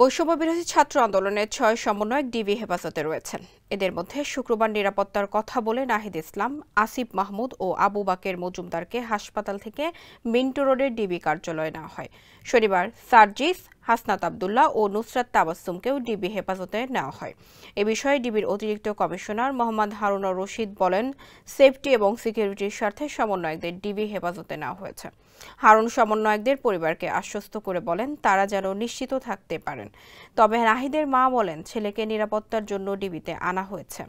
বৈষম্য বিরোধী ছাত্র আন্দোলনের ৬ সমন্বয়ক ডিবি হেফাজতে রয়েছেন। এদের মধ্যে শুক্রবার নিরাপত্তার কথা বলে নাহিদ ইসলাম, আসিফ মাহমুদ ও আবু বাকের মজুমদারকে হাসপাতাল থেকে মিন্টো রোডের ডিবি কার্যালয়ে নেওয়া হয়। শনিবার সার্জিস, হাসনাত আবদুল্লাহ ও নুসরাত তাবাসসুমকেও ডিবি হেফাজতে নেওয়া হয়। এ বিষয়ে ডিবির অতিরিক্ত কমিশনার মোহাম্মদ হারুনুর রশিদ বলেন, সেফটি এবং সিকিউরিটির স্বার্থে সমন্বয়কদের ডিবি হেফাজতে নেওয়া হয়েছে। হারুন সমন্বয়কদের পরিবারকে আশ্বস্ত করে বলেন, তারা যেন নিশ্চিত থাকতে পারেন। তবে নাহিদের মা বলেন, ছেলেকে নিরাপত্তার জন্য ডিবিতে আনা হয়েছে,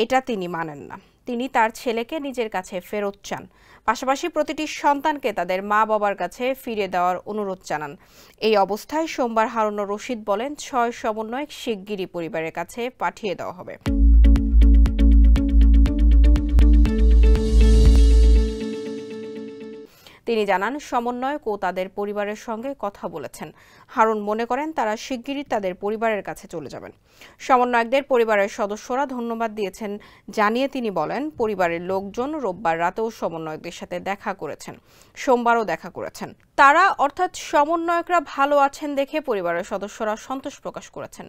এটা তিনি মানেন না। তিনি তার ছেলেকে নিজের কাছে ফেরত চান। পাশাপাশি প্রতিটি সন্তানকে তাদের মা বাবার কাছে ফিরে দেওয়ার অনুরোধ জানান। এই অবস্থায় সোমবার হারুনুর রশিদ বলেন, ৬ সমন্বয়ক শিগগিরই পরিবারের কাছে পাঠিয়ে দেওয়া হবে। তিনি জানান, সমন্বয়ক ও তাদের পরিবারের সঙ্গে কথা বলেছেন। হারুন মনে করেন, তারা শিগগিরই তাদের পরিবারের কাছে চলে যাবেন। সমন্বয়কদের পরিবারের সদস্যরা ধন্যবাদ দিয়েছেন জানিয়ে তিনি বলেন, পরিবারের লোকজন রোববার রাতেও সমন্বয়কদের সাথে দেখা করেছেন, সোমবারও দেখা করেছেন। তারা অর্থাৎ সমন্বয়করা ভালো আছেন দেখে পরিবারের সদস্যরা সন্তোষ প্রকাশ করেছেন।